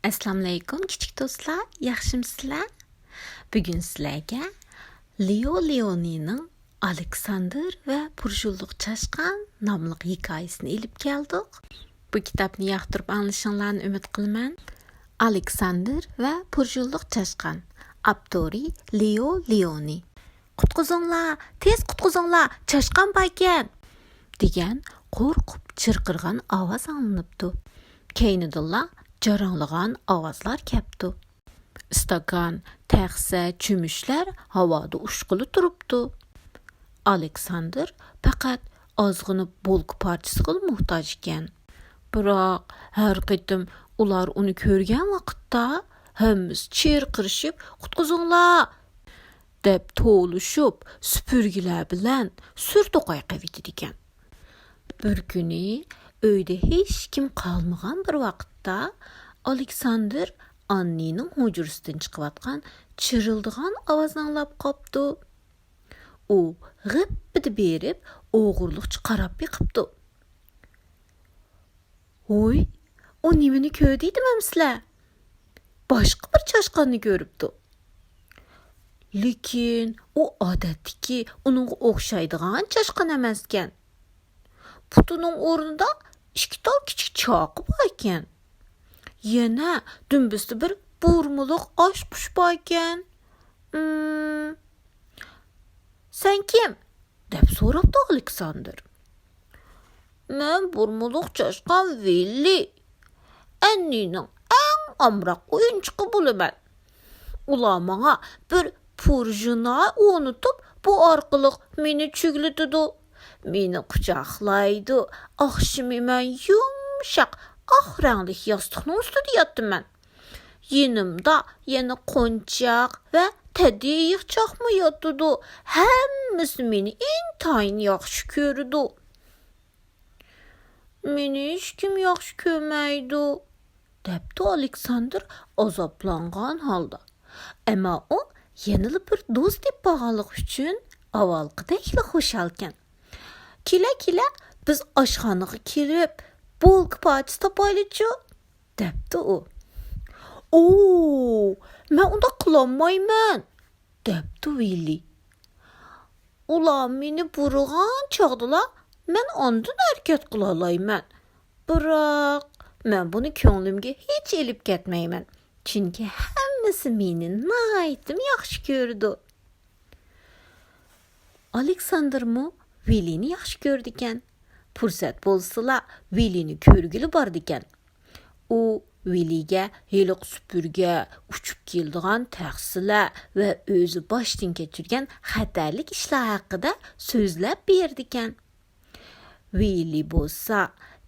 Assalomu alaykum kichik do'stlar, yaxshimisizlar? Bugun sizlarga Leo Leonining Aleksandr va Purjulliq chashqan nomli hikoyasini ilib keldik. Bu kitobni yoqtirib anglashinglarni umid qilaman. Aleksandr va Purjulliq chashqan. Avtori Leo Leoni. Qutqizinglar, tez qutqizinglar, chashqan bor ekan degan qo'rqib chirqirgan ovoz anlanibdi. Keynidilla jaranglagan ovozlar kepti. Stakan, taxsa, chumushlar havoda ushqili turibdi. Aleksandr faqat ozg'ini bo'lk parchasiga muhtoj ekan. Biroq har qitim ular uni ko'rgan vaqtda hammasi chirqirishib, "Qutqizinglar!" deb to'lishib, supurgilar bilan surto'qay qavitdi ekan. Bir kuni uyda hech kim qolmagan bir vaqtda Aleksandr Annining hujrasidan chiqayotgan chirildigan ovozni anglab qopdi. U g'ippi berib o'g'irliqcha qarab yiqibdi. "Voy, u nimani ko'rdingmi sizlar?" Boshqa bir chashqanni ko'ribdi. Lekin u odatdagi uningga o'xshaydigan chashqan emas ekan. Putining o'rnida ikki tal kichik choqi bor ekan. Yana dumbisda bir burmuliq oshqush bor ekan. "Sen kim?" deb so'rabdi Aleksandr. "Men burmuliq chashqan Villi. Annining eng amroq o'yinchisi bo'laman. Ular menga bir purjuna o'nitib, bu orqali meni chuglatadi. Meni quchoqlaydi. Oqshimi men yumshoq oq rangli yostiqning ustida yotaman. Yenimda yana qo'nchoq va tadiyiq chaqma yotadi. Hammasi meni intayin yaxshi ko'rdi." "Meni hech kim yaxshi ko'rmaydi", debdi Aleksandr azoblangan holda. Ammo u yana bir do'st deb bag'aliq uchun avvalgidek xushhalkan. "Kela, biz oshxonaga kelib, bo'lk parchasi topaylikchi", debdi u. "Oo, men unda qilolmayman", debdi Villi. "Ular meni burg'an chog'dilar, men ondan harakat qila olmayman. Biroq men buni ko'nglimga hech elib ketmayman, chunki hammasi meni nihoyatim yaxshi ko'rdi." Aleksandr mu Villini yaxshi ko'rdi ekan. Fursat bo'lsa, Villini ko'rgili bordi ekan. U Villiga heliq supurga, uchib keldigan taxsilar va o'zi boshdan kechirgan xatarlik ishlar haqida so'zlab berdi ekan. Villi bo'lsa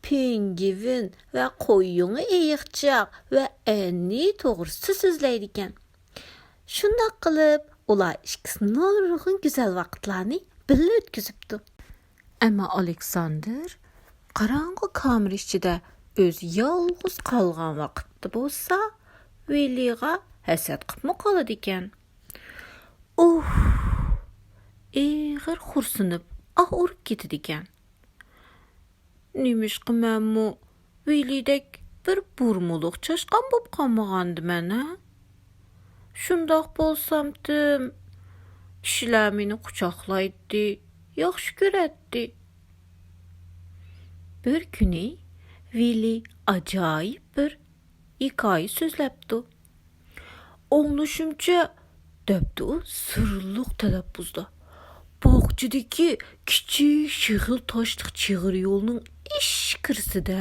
pengvin va qo'yini eyiqchoq va Anni to'g'risida so'zlaydi ekan. Shunday qilib, ular ikkisi nurg'un go'zal vaqtlarni birga o'tkazibdi. Ammo Aleksandr qorong'u kamera ichida o'zi yolg'iz qolgan vaqtda bo'lsa, Villiga hasad qilib qoladi ekan. Ig'ir xursinib, urib ketadi ekan. "Nimish qilmanmi? Villidek bir burmuliq chashqan bo'lib qolmagandiman, ha? Shundoq bo'lsamdim, kishilar meni quchoqlaydi, yaxshi ko'radi." Bir kuni Villi ajoyib bir hikoya so'zlabdi. "O'nglashimcha", debdi u sirliq talaffuzda, "bog'chadagi kichik shig'il toshliq chig'ir yo'lning ichkarisida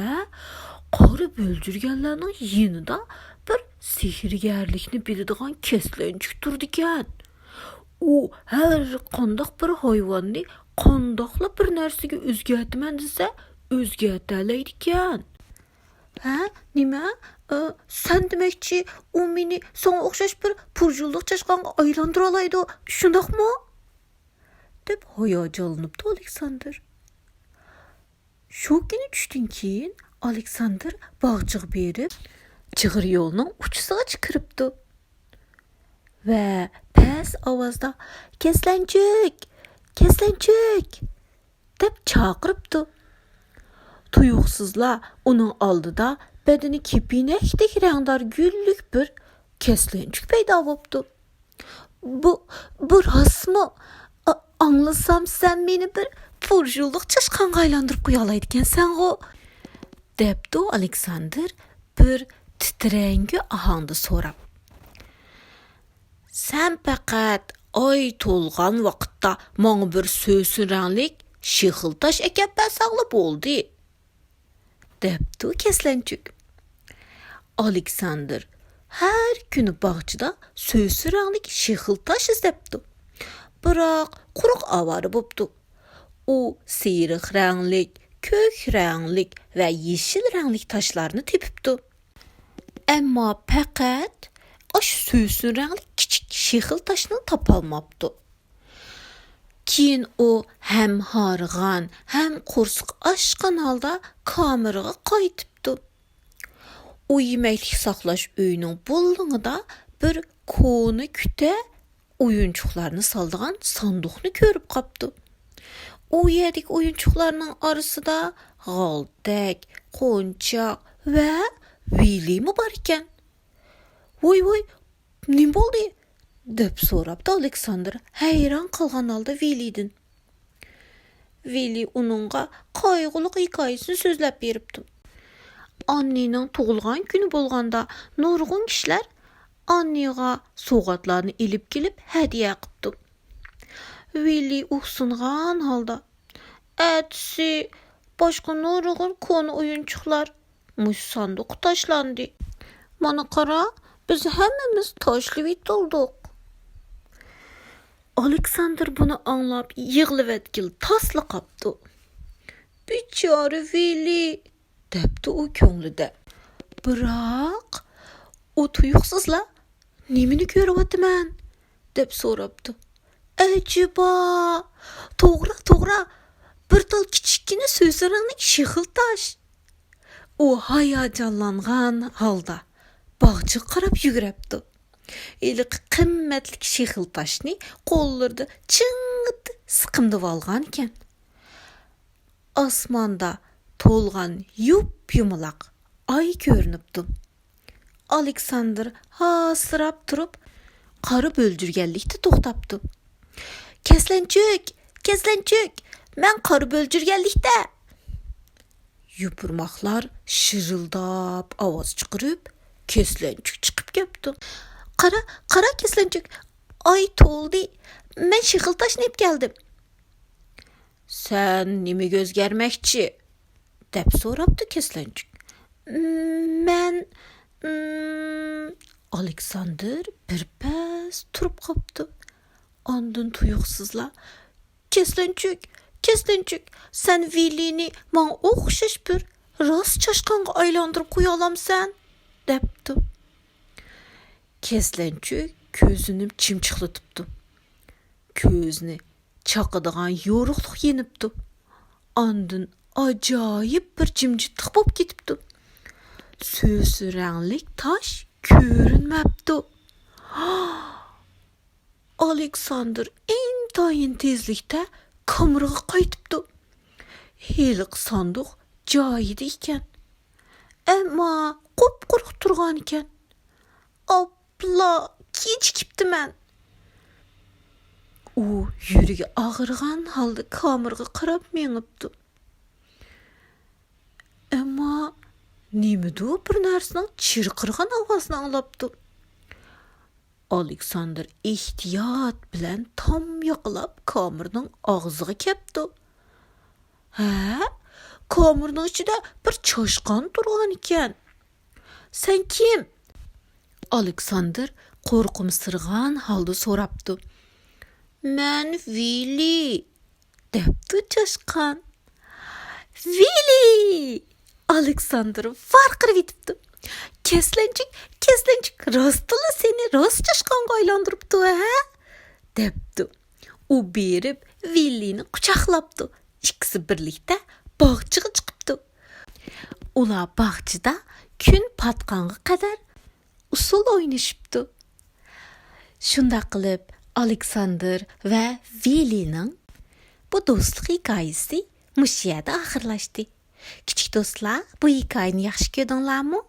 qora bo'ljirganlarning yonida bir sehrgarlikni biladigan kaslanchik turdi ekan. U har qanday bir hayvonni qandoqla bir narsaga o'zgartaman desa, o'zgartalaydi ekan." "Ha, nima? Sen demakchi, u meni senga o'xshash bir purjulliq chashqonga aylantira oladi, shundaqmi?" deb hayajonlanibdi Aleksandr. Shu kuni tushdan keyin Aleksandr bog'chaga berib, chig'ir yo'lning uchisiga kiribdi va past ovozda "Kaslanchik, kaslanchik" deb chaqiribdi. Tuyuqsizlar uning oldida bedeni kepinekdek rangdar güllük bir keslençük peyda boptu. Bu rostmi? Anlasam sen meni bir purjuluk çaşqanga aylandırıp qo'yalaydikansan go, depdi Aleksander bir titrengi ahangda so'rab. Sen faqat ay to'lgan vaqtda manga bir so'sin ranglik shexiltash akab basaqli bo'ldi, depdi keslençük. Aleksander her günü bağçıda so'sin ranglik shexiltash izlabdi. Biroq quruq avara bo'pti. U siyriq ranglik, ko'k ranglik va yeshil ranglik toshlarni tepibdi. Ammo faqat osh so'sin ranglik kichik shexil toshni topolmabdi. Keyin u ham horg'an, ham qo'rsiq ochgan holda kameraga qaytibdi. U yemaklik saqlash uyining bo'lig'ida bir ko'ni küte oyuncuqlarını saldıgan sanduqni ko'rib qapti. O yerdik oyuncuqlarının arasida g'aldak, qo'nchoq va Willy mi bar ekan? Voy, nim bo'ldi? deb so'rabdi Aleksander hayron qolgan holda Willy'din. Willy uningga qayg'uliq hikoyasini so'zlab beribdi. Annening tug'ilgan kuni bo'lganda nurg'un kishilar Annega soğatlarını ilip gelip hediye qıptı. Willy uxsungan halda, "Etsi, başka nurg'un konu oyuncuqlar muş sanduq taşlandı. Mana qara, biz hammamiz tashlab etildik." Aleksander bunu anlap yig'lab etkil tasla qaptı. "Bichora Willy", debdi u ko'nglida. Biroq o tuyuqsizla "Nimini ko'ryapman?" deb so'rabdi. "Ajiba, to'g'ri, bir tal kichikgina so'sin ranglik shexil tosh." U hayajonlangan holda bog'chiga qarab yuguribdi. Iliq qimmatli shexil toshni qo'llarida chingit siqimdib olgan ekan. Osmonda to'lgan yumaloq ay ko'rinibdi. Aleksander hasırab turib, qari böldürgenlikte to'xtabdi. Keslençük, men qari böldürgenlikte. Yupurmoqlar shirildab ovoz chiqarib, keslençük chiqib kelibdi. Qara keslençük, ay to'ldi. Men shexiltash nep keldim. Sen nima o'zgarmoqchi? deb so'rabdi keslençük. Men Aleksander birpas turib qopti. Ondan tuyuqsizla, Keslençük, sen Willy'ni manga o'xshash bir rost chashqonga aylantirib qo'ya olamsan, debdi. Keslençük ko'zini chimchiqlatibdi. Ko'zni chaqadigan yo'riqlik yenibdi. Ondan ajoyib bir jimjitlik bo'lib ketibdi. So'sin ranglik tosh ko'rinmabdi. Aleksander intayin tezlikda kameraga qaytibdi. Heliq sanduq joyida ekan. Ammo qop-quruq turgan ekan. Opla, kechikibdiman. U yuragi og'irgan holda kameraga qarab mengibdi. Ammo nimadu bir narsaning chirqirgan ovozini anglabdi. Aleksander ehtiyot bilan tom yoqlab kamerning og'ziga kepdi. Kamerning ichida bir choshqon turgan ekan. "Sen kim?" Aleksander qo'rqimsirgan holda so'rabdi. "Men Willy", debdi choshqon. "Willy!" Aleksander varqirib etibdi. Keslençük, rostla seni rost chashqonga aylantiribdi, ha? debdi. U berib Willy'ni quchoqlabdi. Ikkisi birlikda bog'chiga chiqibdi. Ular bog'chida kun patqanga qadar usul o'ynashibdi. Shunda qilib Aleksander va Willy'ning bu do'stlik hikoyasi mush yerda oxirlashdi. Kichik do'stlar, bu hikoyani yaxshi ko'rdinglarmi?